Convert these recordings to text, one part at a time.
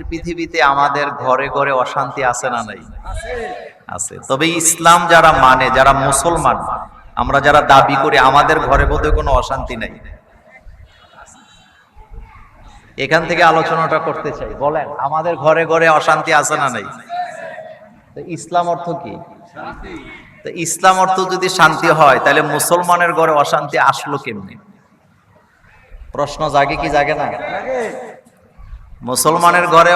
পৃথিবীতে আমাদের ঘরে ঘরে অশান্তি আছে না নাই? আছে। তবে ইসলাম যারা মানে, যারা মুসলমান, আমরা যারা দাবি করি আমাদের ঘরে বোধহয় কোনো অশান্তি নাই। এখান থেকে আলোচনাটা করতে চাই। বলেন, আমাদের ঘরে ঘরে অশান্তি আছে না নাই? ইসলাম অর্থ কি? তো ইসলাম অর্থ যদি শান্তি হয়, তাহলে মুসলমানের ঘরে অশান্তি আসলো কেমনি? প্রশ্ন জাগে কি জাগে না? মুসলমানের ঘরে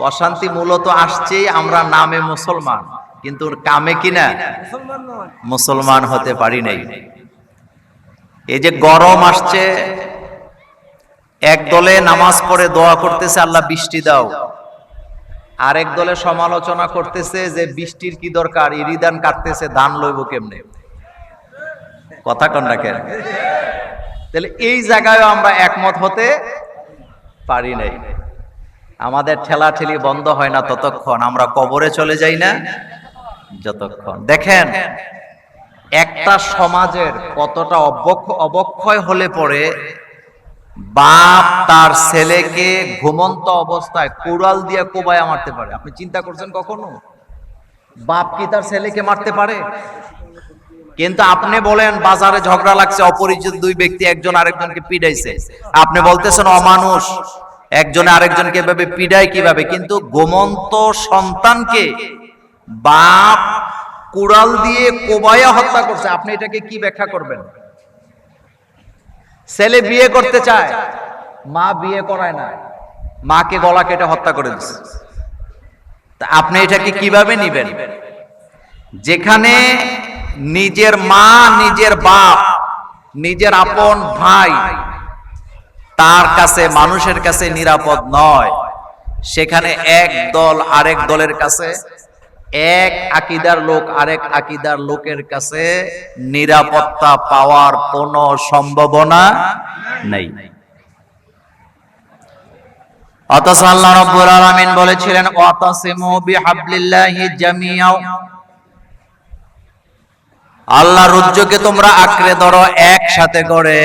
অশান্তি মূলত আসছেই আমরা নামে মুসলমান, কিন্তু কামে কিনা মুসলমান হতে পারি নাই। এই যে গরম আসছে, এক দলে নামাজ পড়ে দোয়া করতেছে আল্লাহ বৃষ্টি দাও, আরেক দলে সমালোচনা করতেছে যে বৃষ্টির কি দরকার, ইরিদান কাটতেছে, ধান লইব কেমনে। কথা কোন রাখেন? তাহলে এই জায়গায় আমরা একমত হতে পারি নাই। আমাদের ঠেলাঠেলি বন্ধ হয় না ততক্ষণ, আমরা কবরে চলে যাই না যতক্ষণ। দেখেন, একটা সমাজের কতটা অবক্ষয় হলে পরে বাপ তার ছেলেকে ঘুমন্ত অবস্থায় কুড়াল দিয়ে কোবায়া মারতে পারে। আপনি চিন্তা করছেন কখনো? বাপ কি তার ছেলেকে মারতে পারে? কিন্তু আপনি বলেন বাজারে ঝগড়া লাগছে, অপরিচিত দুই ব্যক্তি একজন আরেকজনকে পিটাইছে, আপনি বলতেছেন অমানুষ, একজনে আরেকজনকে এভাবে পিটায় কিভাবে? কিন্তু ঘুমন্ত সন্তানকে বাপ কুড়াল দিয়ে কোবায়া হত্যা করছে, আপনি এটাকে কি ব্যাখ্যা করবেন? ছেলে বিয়ে করতে চায়, মা বিয়ে করায় না, মাকে গলা কেটে হত্যা করে দিচ্ছে, তা আপনি এটাকে কিভাবে নিবেন? যেখানে নিজের মা, নিজের বাপ, নিজের আপন ভাই তার কাছে, মানুষের কাছে নিরাপদ নয়, সেখানে এক দল আরেক দলের কাছে, এক আকীদার লোক আরেক আকীদার লোকের কাছে নিরাপত্তা পাওয়ার কোনো সম্ভাবনা নেই। অথচ আল্লাহ রাব্বুল আলামিন বলেছিলেন ওয়াতাসিমু বিহাবলিল্লাহি জামিআ, আল্লাহর রজ্জুকে তোমরা আঁকড়ে ধরো একসাথে করে।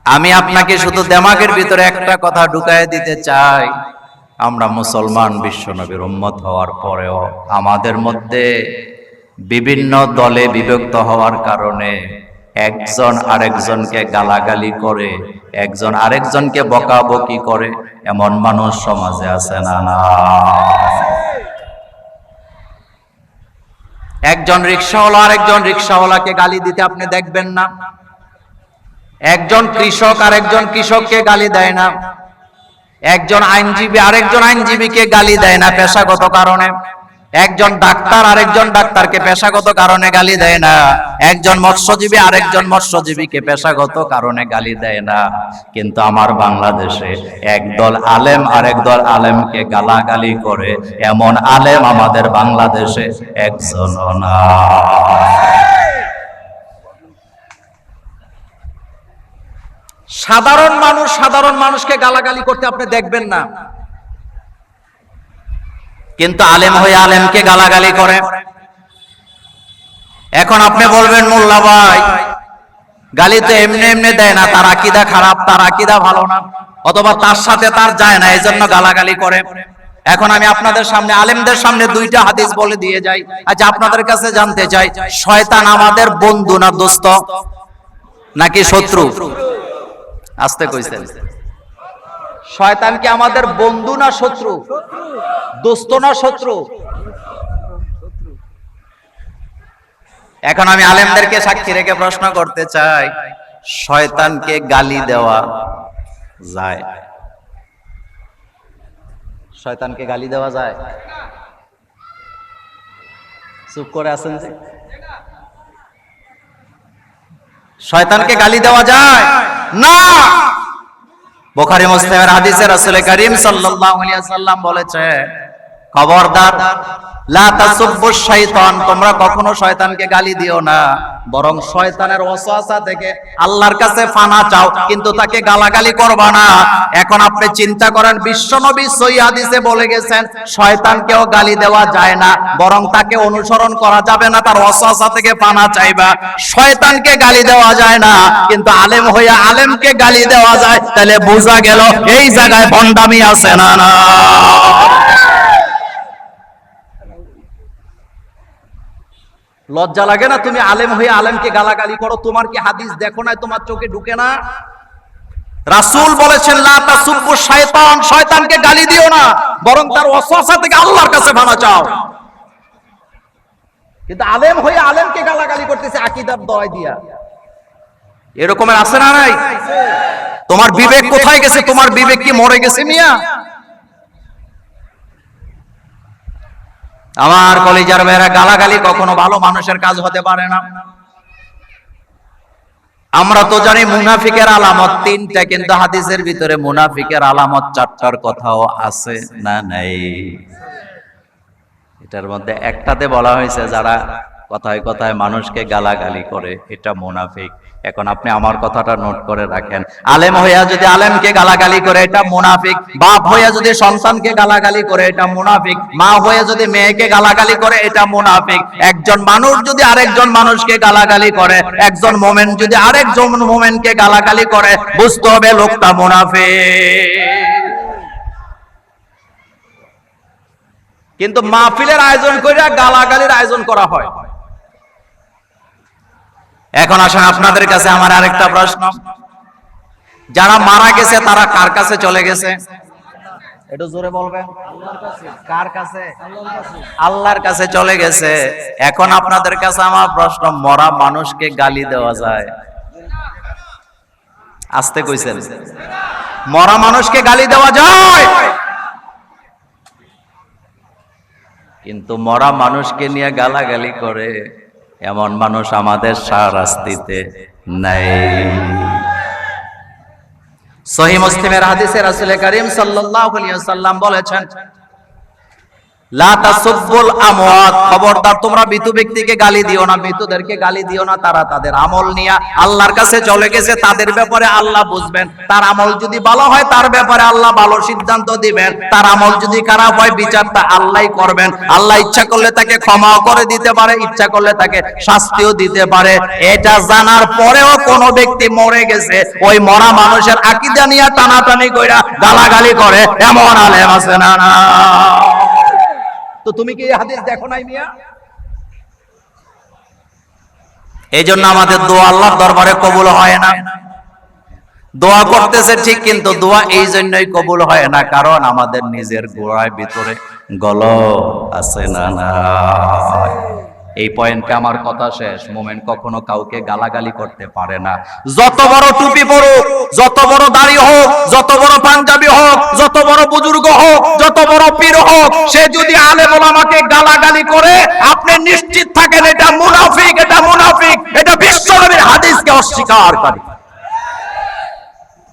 আমি আপনাকে শুধু দিমাগের ভিতরে একটা কথা ঢুকায় দিতে চাই, আমরা মুসলমান বিশ্বনবীর উম্মত হওয়ার পরেও আমাদের মধ্যে বিভিন্ন দলে বিভক্ত হওয়ার কারণে একজন আরেকজনকে গালাগালি করে, একজন আরেকজনকে বকাবকি করে, এমন মানুষ সমাজে আছে না? না। একজন রিকশাওয়ালা আরেকজন রিকশাওয়ালাকে গালি দিতে আপনি দেখবেন না। একজন কৃষক আরেকজন কৃষককে গালি দেয় না। একজন আইনজীবী আরেকজন আইনজীবীকে গালি দেয় না পেশাগত কারণে। একজন ডাক্তার আরেকজন ডাক্তারকে পেশাগত কারণে গালি দেয় না। একজন মৎস্যজীবী আরেকজন মৎস্যজীবীকে পেশাগত কারণে গালি দেয় না। কিন্তু আমার বাংলাদেশে একদল আলেম আরেক দল আলেমকে গালাগালি করে, এমন আলেম আমাদের বাংলাদেশে একজনও না। সাধারণ মানুষ সাধারণ মানুষকে গালাগালি করতে আপনি দেখবেন না, কিন্তু আলেম হয়ে আলেমকে গালাগালি করে। এখন আপনি বলবেন মোল্লা ভাই গালি তো এমনি এমনি দেয় না, তার আকীদা খারাপ, তার আকীদা ভালো না, অথবা তার সাথে তার যায় না, এজন্য গালাগালি করে। এখন আমি আপনাদের সামনে, আলেমদের সামনে দুইটা হাদিস বলে দিয়ে যাই। আচ্ছা, আপনাদের কাছে জানতে চাই, শয়তান আমাদের বন্ধু না দোস্ত নাকি শত্রু? আস্তে কইছেন। শয়তান কি আমাদের বন্ধু না শত্রু? দোস্ত না শত্রু? এখন আমি আলেমদেরকে সাক্ষী রেখে প্রশ্ন করতে চাই, শয়তানকে গালি দেওয়া যায়? শয়তানকে গালি দেওয়া যায়? চুপ করে আছেন যে। শয়তানকে গালি দেওয়া যায় না। বুখারী মুসলিমের হাদিসে রাসূল করিম সাল্লাল্লাহু আলাইহি ওয়াসাল্লাম বলেছে, খবরদার, লা তাসুব্বুশ শাইতান, তোমরা কখনো শয়তানকে গালি দিও না, বরং শয়তানের ওয়াসওয়াসা থেকে আল্লাহর কাছে ফানা চাও, কিন্তু তাকে গালাগালি করবা না। এখন আপনি চিন্তা করেন, বিশ্বনবী সহিহ হাদিসে বলে গেছেন শয়তানকেও গালি দেওয়া যায় না, বরং তাকে অনুসরণ করা যাবে না, তার ওয়াসওয়াসা থেকে ফানা চাইবা। শয়তানকে গালি দেওয়া যায় না, কিন্তু আলেম হইয়া আলেমকে গালি দেওয়া যায়, তাহলে বোঝা গেল এই জায়গায় ভণ্ডামি আছে না না। লজ্জা লাগে না? তুমি আলেম হয়ে আলেমকে গালাগালি করো, তোমার কি হাদিস দেখো না? তোমার চোখে ঢুকে না? রাসূল বলেছেন লা তাসুব্বু শাইতান, শয়তানকে গালি দিও না, বরং তার ওয়াসওয়াসা থেকে আল্লাহর কাছে পানা চাও। কিন্তু আলেম হয়ে আলেমকে গালাগালি করতেছে আকীদার দয় দিয়া। এরকমের আছে না নাই? তোমার বিবেক কোথায় গেছে? তোমার বিবেক কি মরে গেছে মিয়া? আমার কলিজার মেয়েরা, গালাগালি কখনো ভালো মানুষের কাজ হতে পারে না। আমরা তো জানি মুনাফিকের আলামত তিনটা, কিন্তু হাদিসের ভিতরে মুনাফিকের আলামত চারটার কথাও আছে না নাই? এটার মধ্যে একটাতে বলা হয়েছে যারা কথায় কথায় মানুষকে গালাগালি করে, এটা মুনাফিক। এখন আপনি আমার কথাটা নোট করে রাখেন, আলেম হইয়া যদি আলেমকে গালাগালি করে এটা মুনাফিক, বাপ হইয়া যদি সন্তানকে গালাগালি করে এটা মুনাফিক, মা হইয়া যদি মেয়েকে গালাগালি করে এটা মুনাফিক। একজন মানুষ যদি আরেকজন মানুষকে গালাগালি করে, একজন মোমেন যদি আরেকজন মোমেনকে গালাগালি করে, বুঝতে হবে লোকটা মুনাফিক। কিন্তু মাহফিলের আয়োজন করে গালাগালির আয়োজন করা হয়। এখন আসেন, আপনাদের কাছে আমার আরেকটা প্রশ্ন, যারা মারা গেছে তারা কার কাছে চলে গেছে? একটু জোরে বলবেন। কার কাছে? আল্লাহর কাছে চলে গেছে। এখন আপনাদের কাছে আমার প্রশ্ন, মরা মানুষকে গালি দেওয়া যায়? আস্তে কইছেন, মরা মানুষকে গালি দেওয়া যায়? কিন্তু মরা মানুষকে নিয়ে গালাগালি করে এমন মানুষ আমাদের শাহরাস্তিতে নাই। সহিহ মুসলিমের হাদিসে রাসূল করিম সাল্লাল্লাহু আলাইহি ওয়াসাল্লাম বলেছেন, লা তাসুব্বুল আমওয়াত, খবরদার তোমরা মৃত ব্যক্তিকে গালি দিও না, মৃতদেরকে গালি দিও না। তারা তাদের আমল নিয়ে আল্লাহর কাছে চলে গেছে, তাদের ব্যাপারে আল্লাহ বুঝবেন। তার আমল যদি ভালো হয় তার ব্যাপারে আল্লাহ ভালো সিদ্ধান্ত দিবেন, তার আমল যদি খারাপ হয় বিচারটা আল্লাহই করবেন। আল্লাহ ইচ্ছা করলে তাকে ক্ষমাও করে দিতে পারে, ইচ্ছা করলে তাকে শাস্তিও দিতে পারে। এটা জানার পরেও কোন ব্যক্তি মরে গেছে, ওই মরা মানুষের আকীদা নিয়ে টানাটানি কইরা গালাগালি করে, এমন আলেম আছে না না? তো তুমি কি এই হাদিস দেখো নাই মিয়া? এই জন্য আমাদের দোয়া আল্লাহর দরবারে কবুল হয় না। দোয়া করতেছে ঠিক, কিন্তু দোয়া এই জন্যই কবুল হয় না কারণ আমাদের নিজের গোড়ায় ভিতরে গলদ আছে না না? এই পয়েন্টে আমার কথা শেষ। মোমেন্ট কখনো কাউকে গালাগালি করতে পারে না। যত বড় টুপি পরুক, যত বড় দাড়ি হোক, যত বড় পাঞ্জাবি হোক, যত বড় বুজুর্গ হোক, যত বড় পীর হোক, সে যদি আলেম ওলামাকে গালাগালি করে, আপনি নিশ্চিত থাকেন এটা মুনাফিক, এটা মুনাফিক, এটা বিশ্বনবীর হাদিসকে অস্বীকার করে।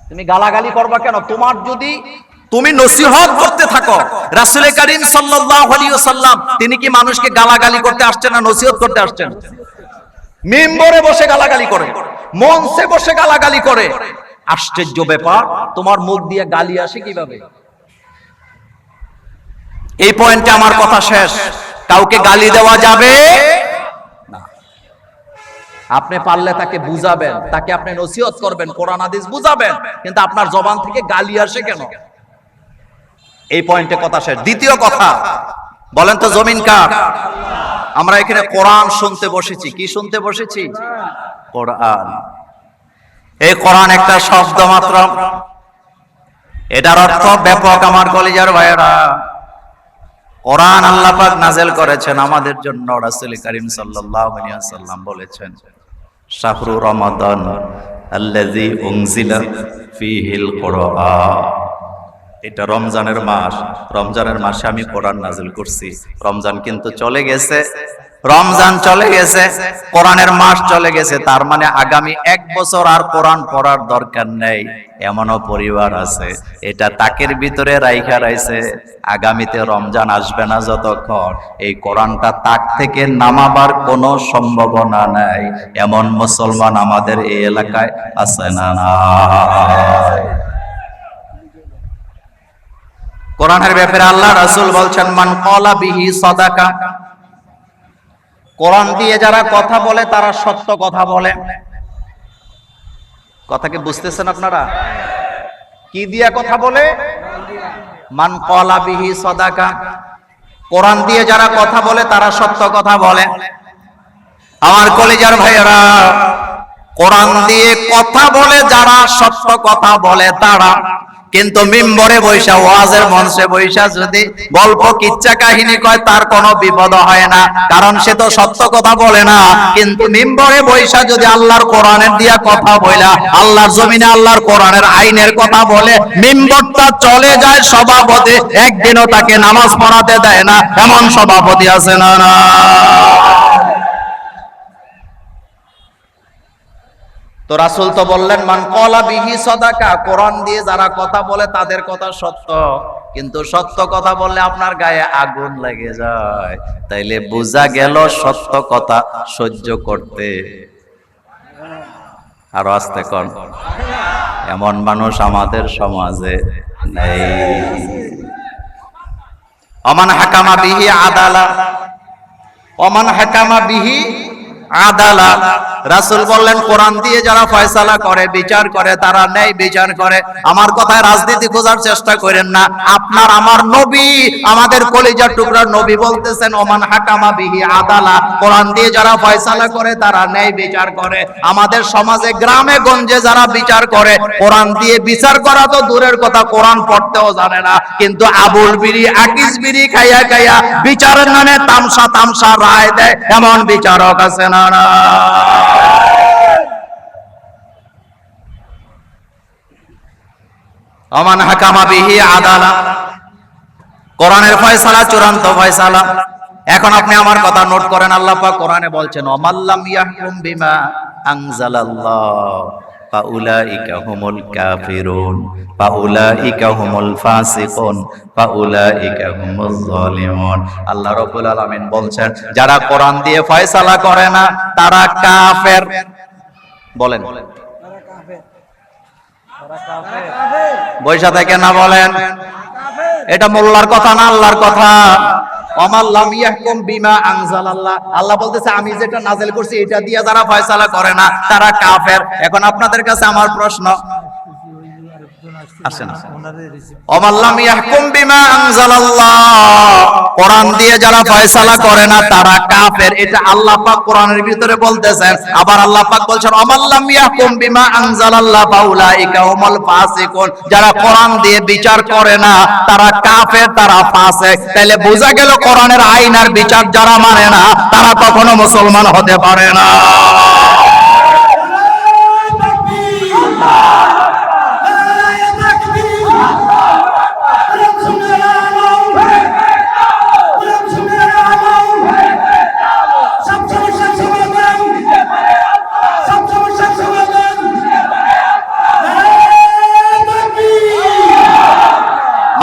তুমি গালাগালি করবা কেন? তোমার যদি তুমি নসিহত করতে থাকো। রাসূল করিম সাল্লাল্লাহু আলাইহি ওয়াসাল্লাম তিনি কি মানুষকে গালাগালি করতে আসছেন না নসিহত করতে আসছেন? মিম্বরে বসে গালাগালি করে, মঞ্চে বসে গালাগালি করে। আশ্চর্য ব্যাপার, তোমার মুখ দিয়ে গালি আসে কিভাবে? এই পয়েন্টে আমার কথা শেষ। কাউকে গালি দেওয়া যাবে না। আপনি পারলে তাকে বুঝাবেন, তাকে আপনি নসিহত করবেন, কোরআন হাদিস বুঝাবেন, কিন্তু আপনার জবান থেকে গালি আসে কেন? এই পয়েন্টে কথা শেষ। দ্বিতীয় কথা, বলেন তো জমিন কার? আমরা এখানে কোরআন শুনতে বসেছি। কি শুনতে বসেছি? কোরআন। এই কোরআন একটা শব্দ মাত্র, এটার অর্থ ব্যাপক। আমার কলিজার ভাইয়েরা, কোরআন আল্লাহ পাক নাযিল করেছেন আমাদের জন্য। রাসূল করিম সাল্লাল্লাহু আলাইহি ওয়াসাল্লাম বলেছেন, শাহরু রমাদান আল্লাযী উনজিলা ফীহিল কুরআন। এটা রমজানের মাস, রমজানের মাসে আমি কোরআন নাযিল করছি। রমজান কিন্তু চলে গেছে, রমজান চলে গেছে, কোরআনের মাস চলে গেছে, তার মানে আগামী 1 বছর আর কোরআন পড়ার দরকার নেই, এমনও পরিবার আছে এটা তাকের ভিতরে রাইখা রাইছে আগামীতে রমজান আসবে না যতক্ষণ এই কোরআনটা তাক থেকে নামাবার কোনো সম্ভাবনা নাই। এমন মুসলমান আমাদের এই এলাকায় আছে না? নাই। কোরআনের ব্যাপারে আল্লাহ রাসূল বলছেন, মান ক্বালা বিহি সাদাকা, কোরআন দিয়ে যারা কথা বলে তারা সত্য কথা বলে। কথা কি বুঝতেছেন আপনারা? কি দিয়া কথা বলে? মান ক্বালা বিহি সাদাকা, কোরআন দিয়ে যারা কথা বলে তারা সত্য কথা বলে। আমার কলিজার ভাইয়েরা, কোরআন দিয়ে কথা বলে যারা সত্য কথা বলে তারা, কিন্তু মিম্বরে বৈশা, ওয়াজের মঞ্চে বৈশা যদি গল্প কিচ্ছা কাহিনী কয় তার কোনো বিপদ হয় না, কারণ সে তো সত্য কথা বলে না। কিন্তু মিম্বরে বৈশা যদি আল্লাহর কোরআনের দিয়া কথা বইলা, আল্লাহর জমিনে আল্লাহর কোরআনের আইনের কথা বলে, মিম্বরটা চলে যায় সভাপতি, একদিনও তাকে নামাজ পড়াতে দেয় না, এমন সভাপতি আছে না? না। তো রাসূল তো বললেন, মান ক্বালা বিহি সাদাকা, কোরআন দিয়ে যারা কথা বলে তাদের কথা সত্য, কিন্তু সত্য কথা বললে আপনার গায়ে আগুন লেগে যায়। তাইলে বোঝা গেল সত্য কথা সহ্য করতে আরো আস্তে কোন এমন মানুষ আমাদের সমাজে নেই। ওমান হাকামা বিহি আদালা, ওমান হাকামা বিহি আদালা, রাসূল বললেন কোরআন দিয়ে যারা ফয়সালা করে, বিচার করে, তারা ন্যায় বিচার করে। আমার কথায় রাজনীতি খোঁজার চেষ্টা করেন না। আপনার আমার নবী, আমাদের কলিজার টুকরা নবী বলতেছেন, ওমান হাকামা বিহি আদালা, কোরআন দিয়ে যারা ফয়সালা করে তারা ন্যায় বিচার করে। আমাদের সমাজে গ্রামে গঞ্জে যারা বিচার করে, কোরআন দিয়ে বিচার করা তো দূরের কথা, কোরআন পড়তেও জানে না, কিন্তু আবুল বিড়ি আকিস বিড়ি খাইয়া খাইয়া বিচারের নামে তামসা তামসা রায় দেয়, এমন বিচারক আছে না? না। ওমান হাকামা বিহি আদালা, কোরআনের ফয়সালা চূড়ান্ত ফয়সালা। এখন আপনি আমার কথা নোট করেন, আল্লাহ পাক কোরআনে বলছেন, ওয়ামাল্লাম ইয়াহকুম বিমা আনজালাল্লাহ ফাউলাইকা হুমুল কাফিরুন ফাউলাইকা হুমুল ফাসিকুন ফাউলাইকা হুমুজ জালিমুন। আল্লাহ রাব্বুল আলামিন বলছেন, যারা কোরআন দিয়ে ফয়সালা করে না তারা কাফের। বলেন বৈশা থেকে না বলেন, এটা মোল্লার কথা না, আল্লাহর কথা। ওয়ামাল্লাম ইয়াহকুম বিমা আনজালাল্লাহ, আল্লাহ বলতেছে আমি যেটা নাযিল করছি এটা দিয়ে যারা ফয়সালা করে না তারা কাফের। এখন আপনাদের কাছে আমার প্রশ্ন, আসেন, ওয়ামাল্লাম ইয়াহকুম বিমা আনজালাল্লাহ, কোরআন দিয়ে যারা ফয়সালা করে না তারা কাফের, এটা আল্লাহ পাক কোরআনের ভিতরে বলতেছেন। আবার আল্লাহ পাক বলছেন, ওয়ামাল্লাম ইয়াহকুম বিমা আনজালাল্লাহ ফাউলাইকা হুমুল ফাসিকুন, যারা কোরআন দিয়ে বিচার করে না তারা কাফের, তারা ফাসিক। তাহলে বোঝা গেল কোরআনের আইন আর বিচার যারা মানে না তারা কখনো মুসলমান হতে পারে না।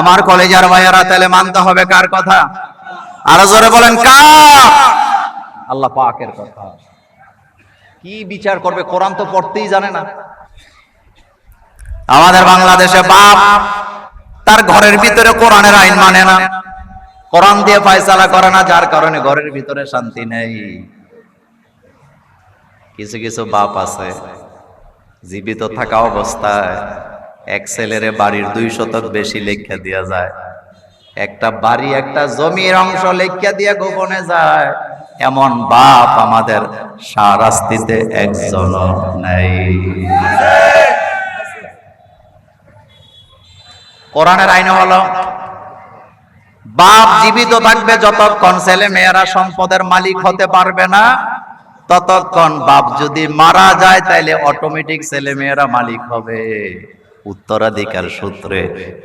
আমার কলেজার ভাইয়ারা, তাহলে মানতে হবে কার কথা? আরো জোরে বলেন, কার? আল্লাহ পাকের কথা। কি বিচার করবে? কোরআন তো পড়তেই জানে না। আমাদের বাংলাদেশে বাপ তার ঘরের ভিতরে কোরআনের আইন মানে না, কোরআন দিয়ে ফয়সালা করে না, যার কারণে ঘরের ভিতরে শান্তি নেই। কিছু কিছু বাপ আছে জীবিত থাকা অবস্থায় এক ছেলেরে বাড়ির 2 শতক বেশি লেখা দেয়া যায়, একটা বাড়ি একটা জমির অংশ লেখা দিয়ে গোপনে যায়। এমন বাপ আমাদের সারাস্তিতে একজন নাই। কোরআনের আইন হলো, বাপ জীবিত থাকবে যতক্ষণ ছেলে মেয়েরা সম্পদের মালিক হতে পারবে না ততক্ষণ। বাপ যদি মারা যায় তাইলে অটোমেটিক ছেলে মেয়েরা মালিক হবে। উত্তরাধিকার সূত্রে।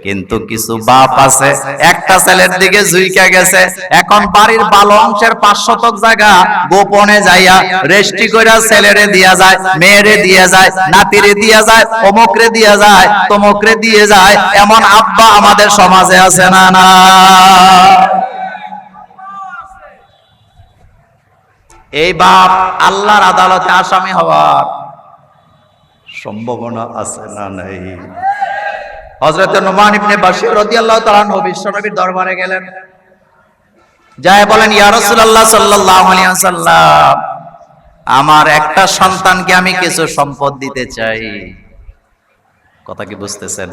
কিন্তু কিছু বাপ আছে একটা ছেলের দিকে ঝুইকা গেছে, এখন বাড়ির ভালো অংশের 5 শতক জায়গা গোপনে যাইয়া রেস্টি কইরা ছেলেরে দিয়া যায়, মেয়েরে দিয়া যায়, নাতিরে দিয়া যায়, অমুকরে দিয়া যায়, তমুকরে দিয়ে যায়। এমন আব্বা আমাদের সমাজে আছে না? না, এই বাপ আল্লাহর আদালতে আসামি হওয়ার সম্ভাবনা আছে না নাই? হযরত নুমান ইবনে বাশির রাদিয়াল্লাহু তাআলা আনহু বিশ্বনবীর দরবারে গেলেন, যায় বলেন, ইয়া রাসূলুল্লাহ সাল্লাল্লাহু আলাইহি ওয়াসাল্লাম, আমার একটা সন্তানকে আমি কিছু সম্পদ দিতে চাই। কথা কি বুঝতেছেন?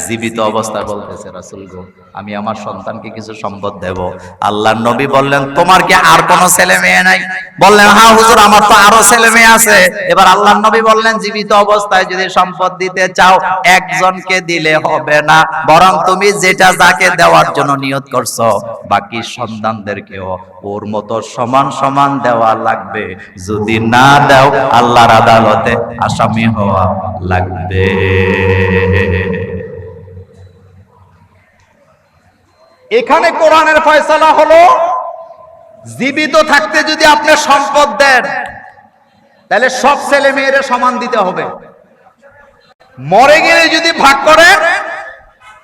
জীবিত অবস্থায় বলতেছে, রাসূল গো, আমি আমার সন্তানকে কিছু সম্পদ দেব। আল্লাহর নবী বললেন, তোমার কি আর কোনো ছেলে মেয়ে নাই? বললেন, হ্যাঁ হুজুর, আমার তো আরো ছেলে মেয়ে আছে। এবার আল্লাহর নবী বললেন, জীবিত অবস্থায় যদি সম্পদ দিতে চাও, একজনকে দিলে হবে না, বরং তুমি যেটা যাকে দেওয়ার জন্য নিয়ত করছো, বাকি সন্তানদেরকেও ওর মতো সমান সমান দেওয়া লাগবে। যদি না দাও, আল্লাহর আদালতে আসামি হওয়া লাগবে। এখানে কোরআনের ফয়সালা হলো, জীবিত থাকতে যদি আপনি সম্পদ দেন, তাহলে সব ছেলে মেয়েরা সমান দিতে হবে। মরে গেলে যদি ভাগ করেন,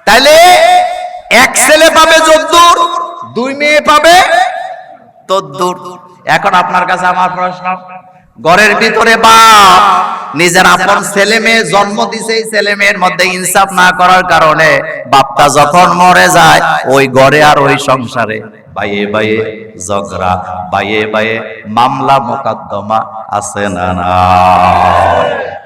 তাহলে এক ছেলে পাবে যদ্দূর, 2 মেয়ে পাবে তদ্দূর। এখন আপনার কাছে আমার প্রশ্ন, ঘরের ভিতরে বাপ নিজের আপন ছেলে মেয়ে জন্ম দিছে, এই ছেলে মেয়ের মধ্যে ইনসাফ না করার কারণে বাপটা যখন মরে যায়, ওই ঘরে আর ওই সংসারে বাইয়ে বাইয়ে ঝগড়া, বাইয়ে বাইয়ে মামলা মোকদ্দমা আছে না? না,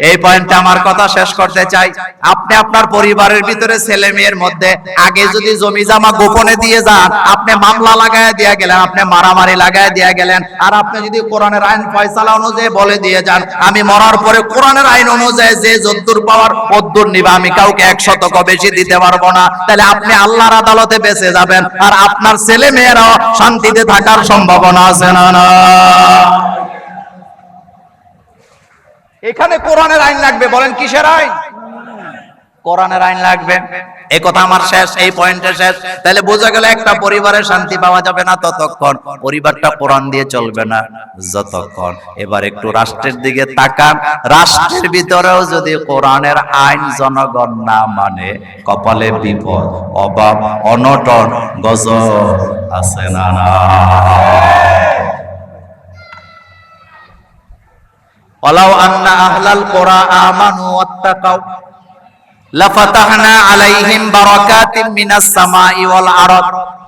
এই পয়েন্টে আমার কথা শেষ করতে চাই। আপনি আপনার পরিবারের ভিতরে ছেলে মেয়ের মধ্যে আগে যদি জমি জমা গোপনে দিয়ে যান, আপনি মামলা লাগায় দিয়া গেলেন, আপনি মারামারি লাগায় দিয়া গেলেন। আর আপনি যদি কোরআনের আইন ফয়সালা অনুযায়ী বলে দিয়ে যান, আমি মরার পরে কোরআনের আইন অনুযায়ী যে যদ্দুর পাওয়ার তদ্দুর নিবা, আমি কাউকে 100 বেশি দিতে পারবো না, তাহলে আপনি আল্লাহর আদালতে বেঁচে যাবেন, আর আপনার ছেলে মেয়েরাও শান্তিতে থাকার সম্ভাবনা আছে না? না, এখানে কোরআনের আইন লাগবে। বলেন কিসের আইন? কোরআনের আইন লাগবে। এই কথা আমার শেষ, এই পয়েন্টে শেষ। তাহলে বোঝা গেল, একটা পরিবারে শান্তি পাওয়া যাবে না ততক্ষণ, পরিবারটা কোরআন দিয়ে চলবে না যতক্ষণ। এবার একটু রাষ্ট্রের দিকে তাকান, রাষ্ট্রের ভিতরেও যদি কোরআনের আইন জনগণ না মানে, কপালে বিপদ, অভাব, অনটন, গজব আছে না? না, ওয়ালাউ আন্না আহলাল কুরা আমানু ওয়াত্তাকাউ লাফাতাহনা আলাইহিম বারাকাতিম মিনাস সামাই ওয়াল আরদ।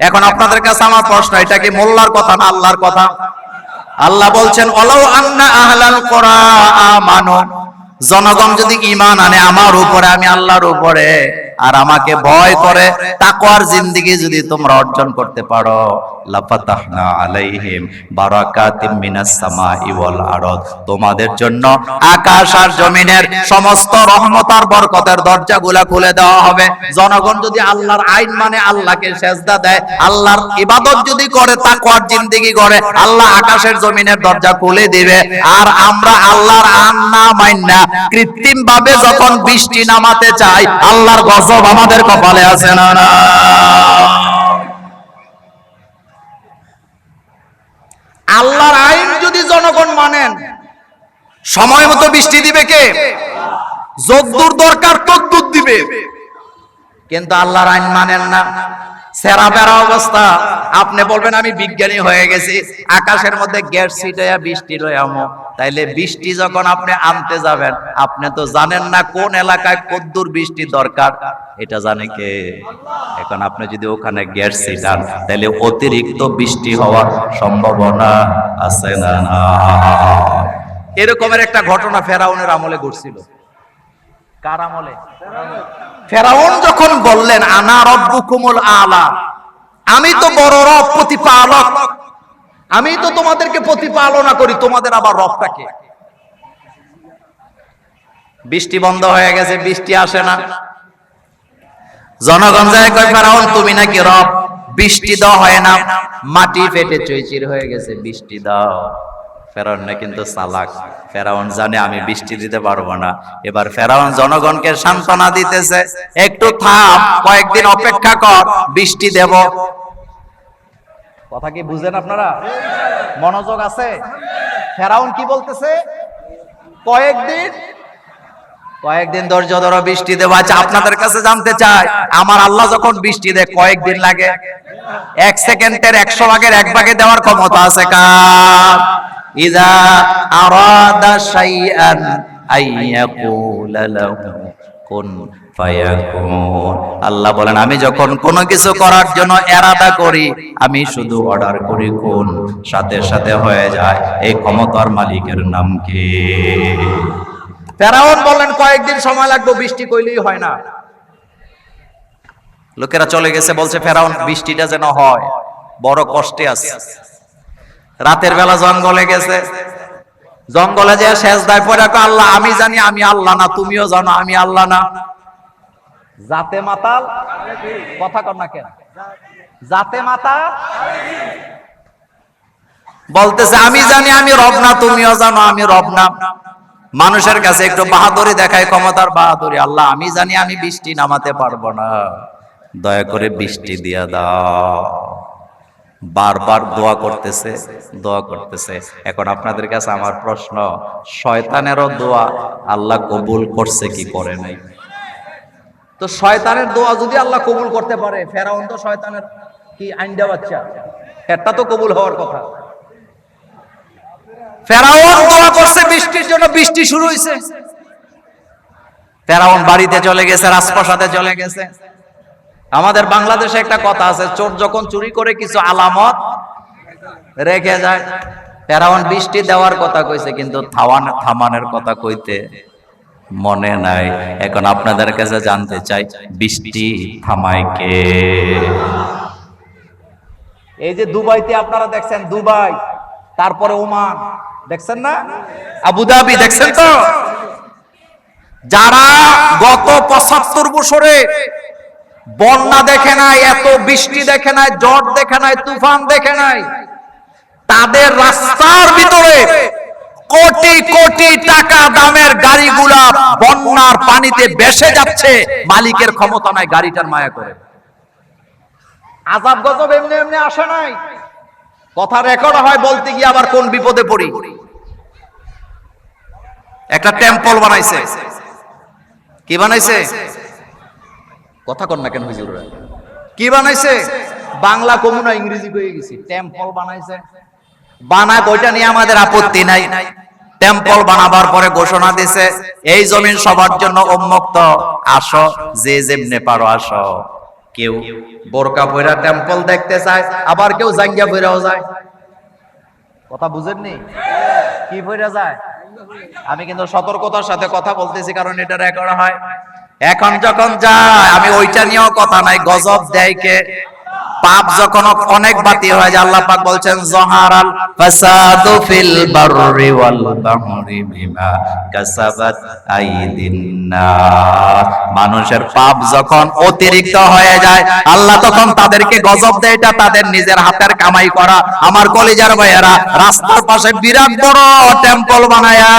এখন আপনাদের কাছে আমার প্রশ্ন, এটা কি মোল্লার কথা না আল্লাহর কথা? আল্লাহ বলছেন, ওয়ালাউ আন্না আহলাল কুরা আমানু, জনগণ যদি ঈমান আনে আমার উপরে, আমি আল্লাহর উপরে, আর আমাকে ভয় করে তাকওয়ার জিন্দেগি যদি তোমরা অর্জন করতে পারো, লাফাতাহনা আলাইহিম বারাকাতিম মিনাস সামাই ওয়াল আরদ, তোমাদের জন্য আকাশ আর জমিনের সমস্ত রহমত আর বরকতের দরজাগুলা খুলে দেওয়া হবে। জনগণ যদি আল্লাহর আইন মানে, আল্লাহকে সেজদা দেয়, আল্লাহর ইবাদত যদি করে, তাকওয়ার জিন্দেগি করে, আল্লাহ আকাশের জমিনের দরজা খুলে দিবে। আর আমরা আল্লাহর আইন না মাইনা কৃত্রিম ভাবে যখন বৃষ্টি নামাতে চাই, আল্লাহর গজব আমাদের কপালে আছে না? না, আল্লাহর আইন যদি জনগণ মানেন, সময় মতো বৃষ্টি দিবে কে? যদ্দূর দরকার তদ্দূর দিবে। কিন্তু আল্লাহর আইন মানেন না, সেরা বেড়া অবস্থা। আপনি বলবেন আমি বিজ্ঞানী হয়ে গেছি, আকাশের মধ্যে গ্যাস ছিটাইয়া বৃষ্টি রয়ামো। তাইলে বৃষ্টি যখন আপনি আনতে যাবেন, আপনি তো জানেন না কোন এলাকায় কদ্দূর বৃষ্টি দরকার, এটা জানে কে? এখন আপনি যদি ওখানে গ্যাস ছিটান, তাহলে অতিরিক্ত বৃষ্টি হওয়ার সম্ভাবনা আছে না? না, এরকমের একটা ঘটনা ফেরাউনের আমলে ঘটছিল। কার আমলে? ফেরাউন যখন বললেন, আনা রব্বুকুমুল আলা, আমি তো বড় রব, প্রতিপালক, আমি তো তোমাদেরকে প্রতিপালনা করি, তোমাদের আবার রবটা কে? বৃষ্টি বন্ধ হয়ে গেছে, বৃষ্টি আসে না। জনগণ যায় কয়, ফেরাউন তুমি নাকি রব, বৃষ্টি দাও হয় না, মাটি ফেটে চৈচির হয়ে গেছে, বৃষ্টি দাও। ফেরাউন না কিন্তু চালাক। ফেরাউন জানে আমি বৃষ্টি দিতে পারবো না। এবার ফেরাউন জনগণকে সান্ত্বনা দিতেছে, একটু থাম, কয়েকদিন অপেক্ষা কর, বৃষ্টি দেব। কথা কি বুঝেন আপনারা? মনোযোগ আছে? ফেরাউন কি বলতেছে? কয়েকদিন ধৈর্য ধরো, বৃষ্টি দেব। আচ্ছা, আপনাদের কাছে জানতে চাই, আমার আল্লাহ যখন বৃষ্টি দেয় কয়েকদিন লাগে? 1 সেকেন্ডের 100 ভাগের 1 ভাগে দেওয়ার ক্ষমতা আছে কার? ইযা আরাদা শাইআন আইয়াকুলা লাহু কুন ফায়াকুন। আল্লাহ বলেন, আমি যখন কোনো কিছু করার জন্য ইরাদা করি, আমি শুধু অর্ডার করি, কোন, সাথে সাথে হয়ে যায়। এই ক্ষমতার মালিকের নাম কি? ফেরাউন বলেন কয়েকদিন সময় লাগবে, বৃষ্টি কইলেই হয় না। লোকেরা চলে গেছে, বলছে ফেরাউন বৃষ্টিটা যেন হয়, বড় কষ্টে আছে। রাতের বেলা জঙ্গলে গেছে, জঙ্গলে যে সেজদায় পড়ে কয়, আল্লাহ আমি জানি আমি আল্লাহ না, তুমিও জানো আমি আল্লাহ না। জাতে মাতাল, কথা কর না কেন? জাতে মাতাল বলতেছে আমি জানি আমি রব না, তুমিও জানো আমি রব না। মানুষের কাছে একটু বাহাদুরি দেখায়, ক্ষমতার বাহাদুরি। আল্লাহ আমি জানি আমি বৃষ্টি নামাতে পারবো না, দয়া করে বৃষ্টি দিয়া দাও। বারবার দোয়া করতেছে, দোয়া করতেছে। এখন আপনাদের কাছে আমার প্রশ্ন, শয়তানেরও দোয়া আল্লাহ কবুল করছে কি করে নাই? তো শয়তানের দোয়া যদি আল্লাহ কবুল করতে পারে, ফেরাউন তো শয়তানের কি আইন্দা বাচ্চা, এটা তো কবুল হওয়ার কথা। ফেরাউন দোয়া করছে বৃষ্টির জন্য, বৃষ্টি শুরু হয়েছে। ফেরাউন বাড়িতে চলে গেছে, রাজপ্রাসাদে চলে গেছে। আমাদের বাংলাদেশে একটা কথা আছে, চোর যখন চুরি করে কিছু আলামত রেখে যায়। ফেরাউন বৃষ্টি দেওয়ার কথা কইছে, কিন্তু থামানোর কথা কইতে মনে নাই। এখন আপনাদের কাছে জানতে চাই, বৃষ্টি থামায় কে? এই যে দুবাইতে আপনারা দেখছেন, দুবাই, তারপরে ওমান দেখছেন না, আবুধাবি দেখছেন তো, যারা গত 75 বছরে বন্যা দেখে নাই, এত বৃষ্টি দেখে নাই, ঝড় দেখে নাই, তুফান দেখে নাই, তাদের রাস্তার ভিতরে কোটি কোটি টাকা দামের গাড়িগুলা বন্যার পানিতে ভেসে যাচ্ছে, মালিকের ক্ষমতা নাই, গাড়িটার মায়া করে। আযাব গজব এমনি এমনি আসে নাই, কথা রেকর্ড হয়, বলতে গিয়ে আবার কোন বিপদে পড়ি। একটা টেম্পল বানাইছে। কি বানাইছে? কথা কন না কেন হুজুররা? কি বানাইছে? বাংলা কমুনা ইংরেজি কয়ে গেছি। টেম্পল বানাইছে, বানায় বইটা নিয়ে আমাদের আপত্তি নাই। টেম্পল বানাবার পরে ঘোষণা দিছে, এই জমিন সবার জন্য উন্মুক্ত, আসো, যে যেমনে পারো আসো। কেউ বোরকা পয়রা টেম্পল দেখতে চায়, আবার কেউ জাঙ্গিয়া পয়রাও যায়। কথা বুঝেননি? কি পয়রা যায়? আমি কিন্তু সতর্কতার সাথে কথা বলতেছি, কারণ এটা রেকর্ড হয়। এখন যখন যায়, আমি ওইটা নিয়েও কথা নাই, গজব দেয় কে? পাপ যখন অনেক বাতি হয়ে যায়, আল্লাহ পাক বলছেন যহারাল ফাসাদু ফিল বাররি ওয়াল বাহরি বিমা কাসাবাত আইদিন নাস। মানুষের পাপ যখন অতিরিক্ত হয়ে যায়, আল্লাহ তখন তাদেরকে গজব দেয়, এটা তাদের নিজের হাতের কামাই করা। আমার কলিজার ভাইয়েরা, রাস্তার পাশে বিরাট বড় টেম্পল বানায়া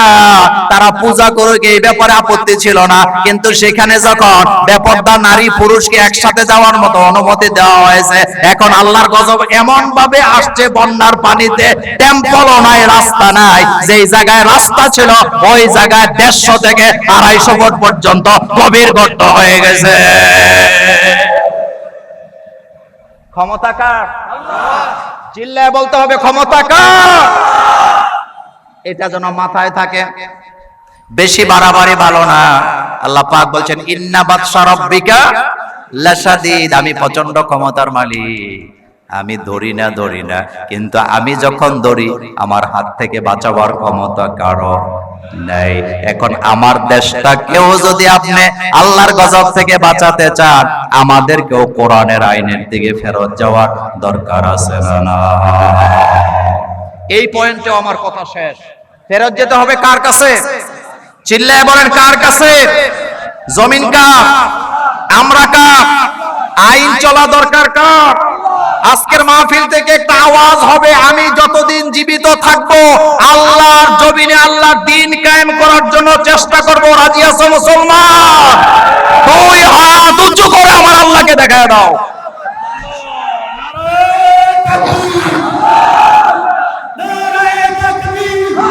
তারা পূজা করে, এই ব্যাপারে আপত্তি ছিল না, কিন্তু সেখানে যখন বেপরদা নারী পুরুষকে একসাথে যাওয়ার মতো অনুমতি দেওয়া হয়েছে, এখন আল্লাহর গজব এমন ভাবে আসছে বন্যার পানিতে, টেম্পলও নাই, রাস্তা নাই। যেই জায়গায় রাস্তা ছিল, ওই জায়গায় 150 থেকে 250 ফুট পর্যন্ত গভীর গর্ত হয়ে গেছে। ক্ষমতা কার? চিল্লায় বলতে হবে ক্ষমতা কার? এটা যেন মাথায় থাকে। বেশি বাড়াবাড়ি ভালো না। আল্লাহ পাক বলছেন ইন্না বাতশা রাব্বিকা লাশাদীদ, আমি প্রচন্ড ক্ষমতার মালিক, আমি ধরি না, কিন্তু আমি যখন ধরি আমার হাত থেকে বাঁচাবার ক্ষমতা কারো নাই। এখন আমার দেশটাকেও যদি আপনি আল্লাহর গজব থেকে বাঁচাতে চান, আমাদেরকেও কোরআনের আইনের দিকে ফেরত যাওয়ার দরকার আছে না? এই পয়েন্টেও আমার কথা শেষ। ফেরত যেতে হবে কার কাছে? চিল্লায় বলেন কার কাছে? জমিন কার? আমরা কার? আইন চলা দরকার কার? আজকের মাহফিল থেকে একটা আওয়াজ হবে, আমি যতদিন জীবিত থাকবো আল্লাহর জমিনে আল্লাহর দ্বীন কায়েম করার জন্য চেষ্টা করব। রাজি আছো মুসলমান? দুই হাত উঁচু করে আমার আল্লাহকে দেখায় দাও।